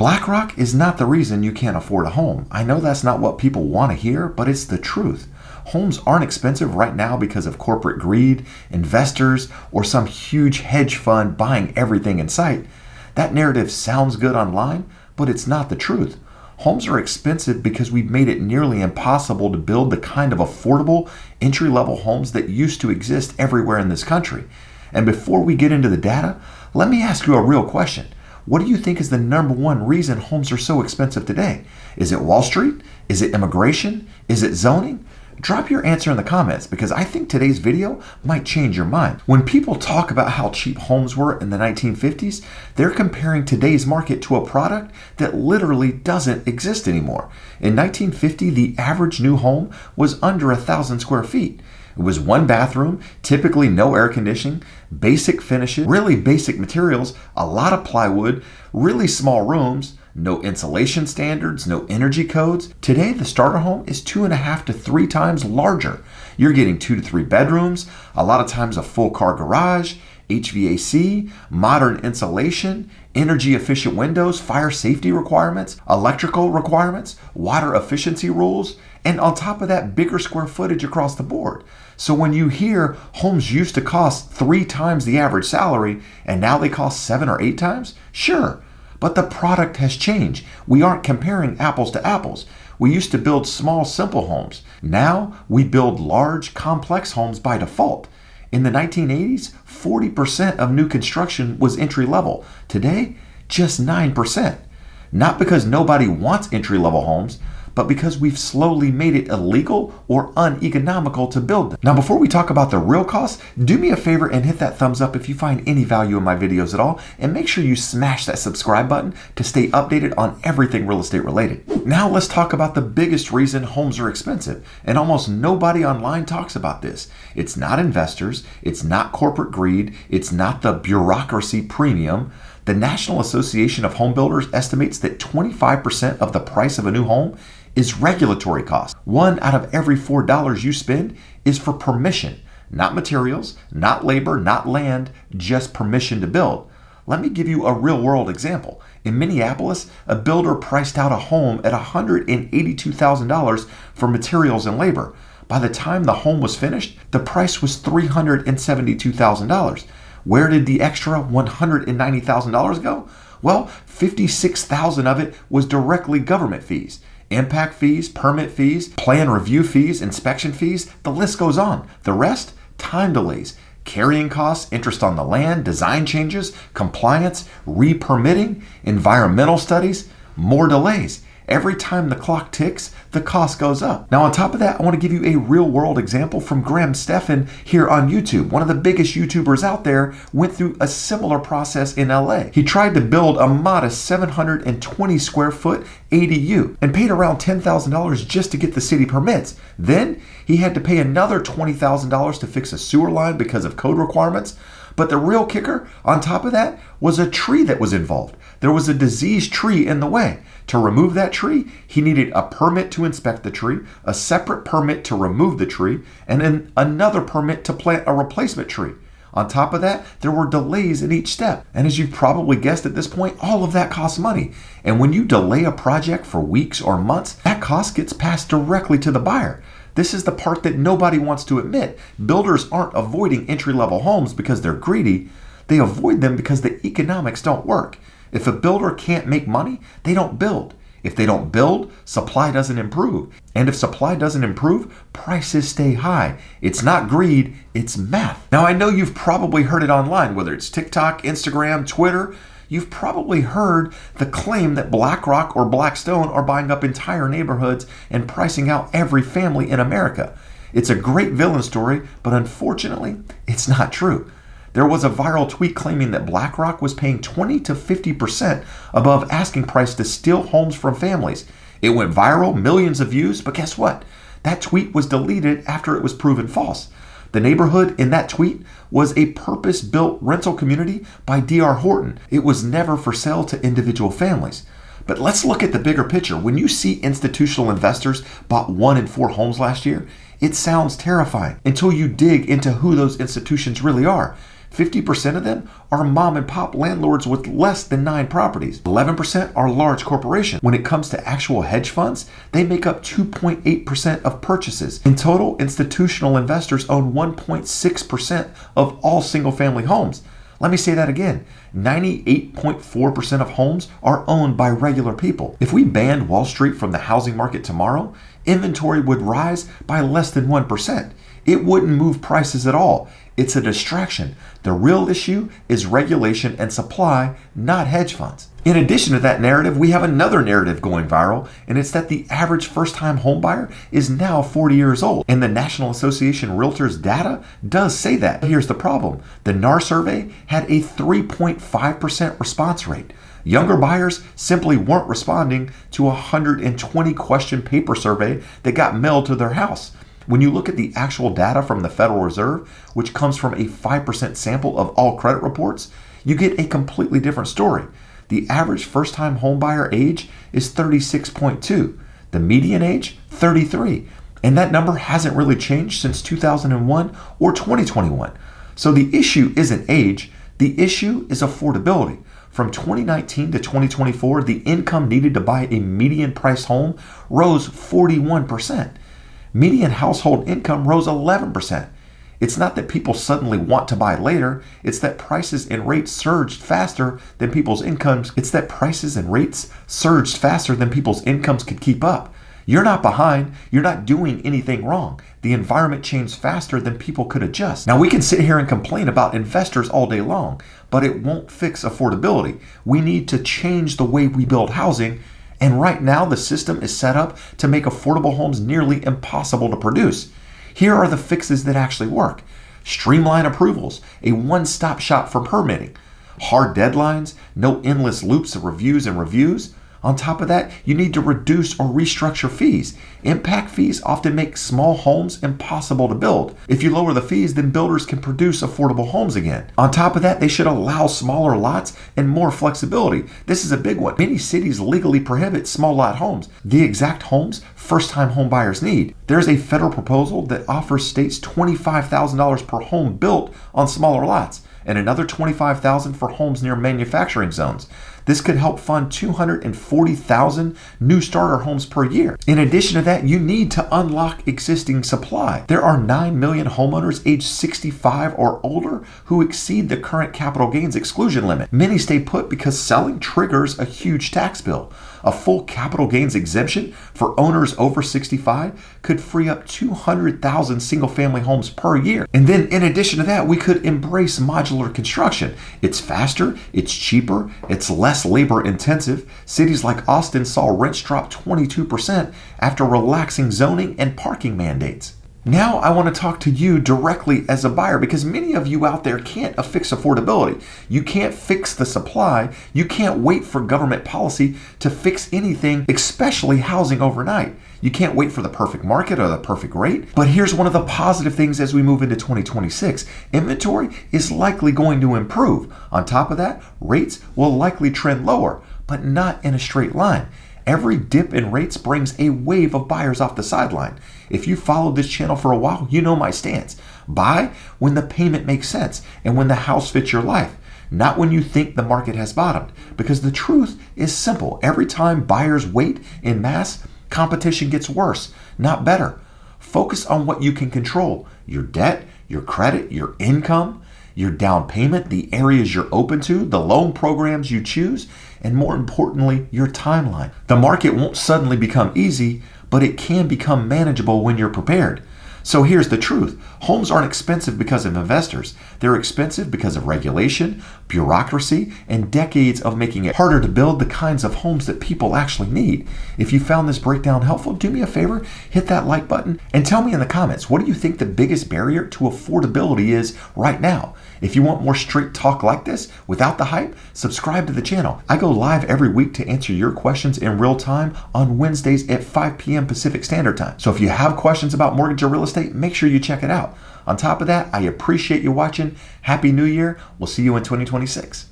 BlackRock is not the reason you can't afford a home. I know that's not what people want to hear, but it's the truth. Homes aren't expensive right now because of corporate greed, investors, or some huge hedge fund buying everything in sight. That narrative sounds good online, but it's not the truth. Homes are expensive because we've made it nearly impossible to build the kind of affordable, entry-level homes that used to exist everywhere in this country. And before we get into the data, let me ask you a real question. What do you think is the number one reason homes are so expensive today? Is it Wall Street? Is it immigration? Is it zoning? Drop your answer in the comments because I think today's video might change your mind. When people talk about how cheap homes were in the 1950s, they're comparing today's market to a product that literally doesn't exist anymore. In 1950, the average new home was under 1,000 square feet. It was one bathroom, typically no air conditioning, basic finishes, really basic materials, a lot of plywood, really small rooms, no insulation standards, no energy codes. Today, the starter home is 2.5 to 3 times larger. You're getting 2 to 3 bedrooms, a lot of times a full car garage, HVAC, modern insulation, energy efficient windows, fire safety requirements, electrical requirements, water efficiency rules, and on top of that, bigger square footage across the board. So when you hear homes used to cost 3 times the average salary and now they cost 7 or 8 times, sure. But the product has changed. We aren't comparing apples to apples. We used to build small, simple homes. Now we build large, complex homes by default. In the 1980s, 40% of new construction was entry level. Today, just 9%. Not because nobody wants entry level homes, but because we've slowly made it illegal or uneconomical to build them. Now, before we talk about the real costs, do me a favor and hit that thumbs up if you find any value in my videos at all, and make sure you smash that subscribe button to stay updated on everything real estate related. Now let's talk about the biggest reason homes are expensive, and almost nobody online talks about this. It's not investors, it's not corporate greed, it's not the bureaucracy premium. The National Association of Home Builders estimates that 25% of the price of a new home is regulatory cost. 1 out of every $4 you spend is for permission, not materials, not labor, not land, just permission to build. Let me give you a real world example. In Minneapolis, a builder priced out a home at $182,000 for materials and labor. By the time the home was finished, the price was $372,000. Where did the extra $190,000 go? Well, $56,000 of it was directly government fees. Impact fees, permit fees, plan review fees, inspection fees, the list goes on. The rest, time delays, carrying costs, interest on the land, design changes, compliance, re-permitting, environmental studies, more delays. Every time the clock ticks, the cost goes up. Now, on top of that, I want to give you a real world example from Graham Stephan here on YouTube. One of the biggest YouTubers out there went through a similar process in LA. He tried to build a modest 720 square foot ADU and paid around $10,000 just to get the city permits. Then he had to pay another $20,000 to fix a sewer line because of code requirements. But the real kicker on top of that was a tree that was involved. There was a diseased tree in the way. To remove that tree, he needed a permit to inspect the tree, a separate permit to remove the tree, and then another permit to plant a replacement tree. On top of that, there were delays in each step. And as you've probably guessed at this point, all of that costs money. And when you delay a project for weeks or months, that cost gets passed directly to the buyer. This is the part that nobody wants to admit. Builders aren't avoiding entry-level homes because they're greedy. They avoid them because the economics don't work. If a builder can't make money, they don't build. If they don't build, supply doesn't improve. And if supply doesn't improve, prices stay high. It's not greed, it's math. Now, I know you've probably heard it online, whether it's TikTok, Instagram, Twitter. You've probably heard the claim that BlackRock or Blackstone are buying up entire neighborhoods and pricing out every family in America. It's a great villain story, but unfortunately, it's not true. There was a viral tweet claiming that BlackRock was paying 20 to 50% above asking price to steal homes from families. It went viral, millions of views, but guess what? That tweet was deleted after it was proven false. The neighborhood in that tweet was a purpose-built rental community by D.R. Horton. It was never for sale to individual families. But let's look at the bigger picture. When you see institutional investors bought 1 in 4 homes last year, it sounds terrifying until you dig into who those institutions really are. 50% of them are mom and pop landlords with less than 9 properties. 11% are large corporations. When it comes to actual hedge funds, they make up 2.8% of purchases. In total, institutional investors own 1.6% of all single-family homes. Let me say that again. 98.4% of homes are owned by regular people. If we banned Wall Street from the housing market tomorrow, inventory would rise by less than 1%. It wouldn't move prices at all. It's a distraction. The real issue is regulation and supply, not hedge funds. In addition to that narrative, we have another narrative going viral, and it's that the average first-time homebuyer is now 40 years old. And the National Association Realtors data does say that. Here's the problem. The NAR survey had a 3.5% response rate. Younger buyers simply weren't responding to a 120-question paper survey that got mailed to their house. When you look at the actual data from the Federal Reserve, which comes from a 5% sample of all credit reports, you get a completely different story. The average first-time homebuyer age is 36.2. The median age, 33. And that number hasn't really changed since 2001 or 2021. So the issue isn't age, the issue is affordability. From 2019 to 2024, the income needed to buy a median-priced home rose 41%. Median household income rose 11%. It's not that people suddenly want to buy later, it's that prices and rates surged faster than people's incomes. It's that prices and rates surged faster than people's incomes could keep up. You're not behind, you're not doing anything wrong. The environment changed faster than people could adjust. Now we can sit here and complain about investors all day long, but it won't fix affordability. We need to change the way we build housing. And right now, the system is set up to make affordable homes nearly impossible to produce. Here are the fixes that actually work. Streamline approvals, a one-stop shop for permitting. Hard deadlines, no endless loops of reviews and reviews. On top of that, you need to reduce or restructure fees. Impact fees often make small homes impossible to build. If you lower the fees, then builders can produce affordable homes again. On top of that, they should allow smaller lots and more flexibility. This is a big one. Many cities legally prohibit small lot homes, the exact homes first-time home buyers need. There's a federal proposal that offers states $25,000 per home built on smaller lots, and another $25,000 for homes near manufacturing zones. This could help fund 240,000 new starter homes per year. In addition to that, you need to unlock existing supply. There are 9 million homeowners aged 65 or older who exceed the current capital gains exclusion limit. Many stay put because selling triggers a huge tax bill. A full capital gains exemption for owners over 65 could free up 200,000 single-family homes per year. And then in addition to that, we could embrace modular construction. It's faster, it's cheaper, it's less labor intensive. Cities like Austin saw rents drop 22% after relaxing zoning and parking mandates. Now I want to talk to you directly as a buyer, because many of you out there can't fix affordability. You can't fix the supply. You can't wait for government policy to fix anything, especially housing overnight. You can't wait for the perfect market or the perfect rate. But here's one of the positive things as we move into 2026. Inventory is likely going to improve. On top of that, rates will likely trend lower, but not in a straight line. Every dip in rates brings a wave of buyers off the sideline. If you followed this channel for a while, you know my stance. Buy when the payment makes sense and when the house fits your life, not when you think the market has bottomed. Because the truth is simple. Every time buyers wait in mass, competition gets worse, not better. Focus on what you can control: your debt, your credit, your income, your down payment, the areas you're open to, the loan programs you choose, and more importantly, your timeline. The market won't suddenly become easy, but it can become manageable when you're prepared. So here's the truth. Homes aren't expensive because of investors. They're expensive because of regulation, bureaucracy, and decades of making it harder to build the kinds of homes that people actually need. If you found this breakdown helpful, do me a favor, hit that like button and tell me in the comments, what do you think the biggest barrier to affordability is right now? If you want more straight talk like this without the hype, subscribe to the channel. I go live every week to answer your questions in real time on Wednesdays at 5 p.m. Pacific Standard Time. So if you have questions about mortgage or real estate, make sure you check it out. On top of that, I appreciate you watching. Happy New Year. We'll see you in 2026.